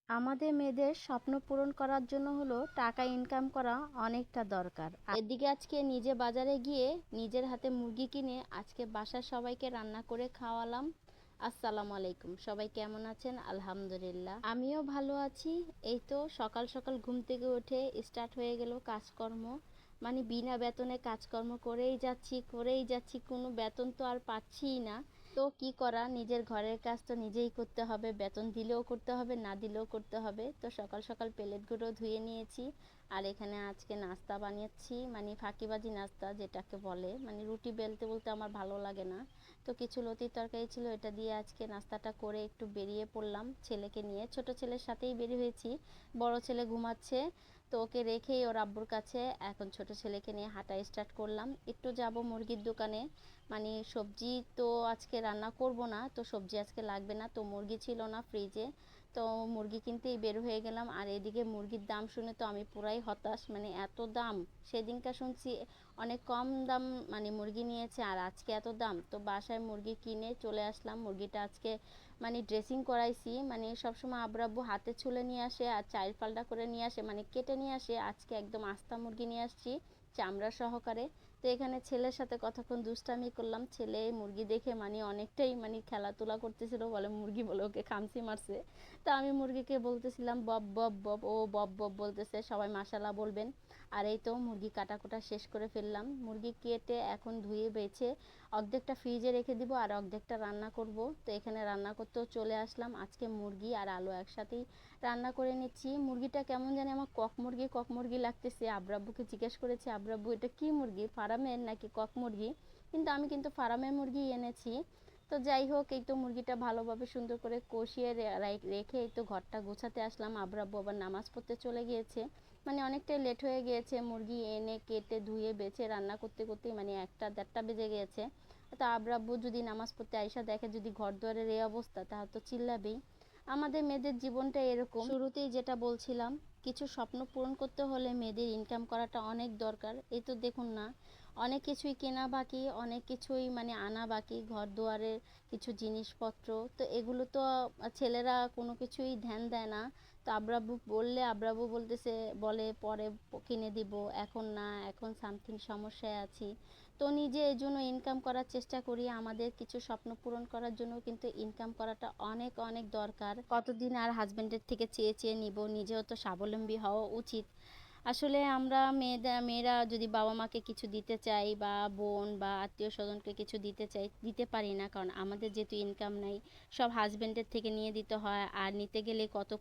আমাদের মেয়েদের স্বপ্ন পূরণ করার জন্য হলো টাকা ইনকাম করা অনেকটা দরকার। এদিকে আজকে নিজে বাজারে গিয়ে নিজের হাতে মুরগি কিনে আজকে বাসার সবাইকে রান্না করে খাওয়ালাম। আসসালামু আলাইকুম, সবাই কেমন আছেন? আলহামদুলিল্লাহ, আমিও ভালো আছি। এই তো সকাল সকাল ঘুম থেকে উঠে স্টার্ট হয়ে গেল কাজকর্ম। মানে বিনা বেতনে কাজকর্ম করেই যাচ্ছি, কোনো বেতন তো আর পাচ্ছিই না। তো কি করা, নিজের ঘরের কাজ তো নিজেই করতে হবে, বেতন দিলেও করতে হবে, না দিলেও করতে হবে। তো সকাল সকাল প্লেটগুলো ধুয়ে নিয়েছি। আর এখানে আজকে নাস্তা বানিয়েছি, মানে ফাঁকিবাজি নাস্তা যেটাকে বলে, মানে রুটি বেলতে বলতে আমার ভালো লাগে না। তো কিছু লতির তরকারি ছিল, এটা দিয়ে আজকে নাস্তাটা করে একটু বেরিয়ে পড়লাম ছেলেকে নিয়ে। ছোট ছেলের সাথেই বেরিয়ে হয়েছি, বড় ছেলে ঘুমাচ্ছে। তো ওকে রেখেই ওর আব্বুর কাছে এখন ছোট ছেলেকে নিয়ে হাঁটা স্টার্ট করলাম। একটু যাব মুরগির দোকানে, মানে সবজি তো আজকে রান্না করব না, তো সবজি আজকে লাগবে না, তো মুরগি ছিল না ফ্রিজে। তো মুরগি কিনতেই বের হয়ে গেলাম। আর এদিকে মুরগির দাম শুনে তো আমি পুরাই হতাশ, মানে এত দাম। সেদিনকার শুনছি অনেক কম দাম, মানে মুরগি নিয়েছে, আর আজকে এত দাম। তো বাসায় মুরগি কিনে চলে আসলাম। মুরগিটা আজকে মানে ড্রেসিং করাইছি, মানে সবসময় আব্বু হাতে ছুলে নিয়ে আসে আর চাইল পাল্টা করে নিয়ে আসে, মানে কেটে নিয়ে আসে। আজকে একদম আস্তা মুরগি নিয়ে আসছি, চামড়া সহকারে। তো এখানে ছেলের সাথে কতক্ষণ দুষ্টামি করলাম। ছেলে মুরগি দেখে মানে অনেকটাই মানে খেলাধুলা করতেছিল, বলে মুরগি বলে ওকে খামচি মারছে। তা আমি মুরগিকে বলতেছিলাম বব বব বব, ও বব বব বলতেছে, সবাই মাশাল্লাহ বলবেন। আর এই তো মুরগি কাটা শেষ করে ফেললাম। মুরগি কেটে এখন ধুয়ে বেছে অর্ধেকটা ফ্রিজে রেখে দিব আর অর্ধেকটা রান্না করব। তো এখানে রান্না করতেও চলে আসলাম। আজকে মুরগি আর আলু একসাথেই রান্না করে নিচ্ছি। মুরগিটা কেমন জানি আমার কক মুরগি লাগতেছে। আব্বুকে জিজ্ঞেস করেছি, আব্বু এটা কি মুরগি, ফার্মের নাকি কক মুরগি? কিন্তু আমি কিন্তু ফার্মের মুরগি এনেছি। তো যাই হোক, এই তো মুরগিটা ভালোভাবে সুন্দর করে কষিয়ে রেখে এই তো ঘরটা গোছাতে আসলাম। আব্বু আবার নামাজ পড়তে চলে গিয়েছে, মানে অনেকটাই লেট হয়ে গিয়েছে। মুরগি এনে কেটে ধুয়ে বেছে রান্না করতে করতেই মানে 1টা 1:30 বেজে গিয়েছে। তো আব্বু যদি নামাজ পড়তে আইসা দেখে যদি ঘর দুয়ারের এই অবস্থা, তাহলে তো চিল্লাবেই। আমাদের মেয়েদের জীবনটা এরকম। শুরুতেই যেটা বলছিলাম, কিছু স্বপ্ন পূরণ করতে হলে মেয়েদের ইনকাম করাটা অনেক দরকার। এই তো দেখুন না, অনেক কিছুই কেনা বাকি, অনেক কিছুই মানে আনা বাকি, ঘর দুয়ারের কিছু জিনিসপত্র। তো এগুলো তো ছেলেরা কোনো কিছুই ধ্যান দেয় না। তো আব্বু বললে আব্বু বলতেছে, বলে পরে কিনে দিব, এখন না, এখন সামথিং সমস্যায় আছি। তো নিজে এই জন্য ইনকাম করার চেষ্টা করি। আমাদের কিছু স্বপ্ন পূরণ করার জন্য কিন্তু ইনকাম করাটা অনেক অনেক দরকার। কতদিন আর হাজব্যান্ডের থেকে চেয়ে চেয়ে নিব, নিজেও তো স্বাবলম্বী হওয়া উচিত। আসলে আমরা মেয়েরা যদি বাবা মাকে কিছু দিতে চাই, বা বোন বা আত্মীয় স্বজনকে কিছু দিতে চাই, দিতে পারি না, কারণ আমাদের যেহেতু ইনকাম নাই, সব হাজব্যান্ডের থেকে নিয়ে দিতে হয়। আর নিতে গেলে কত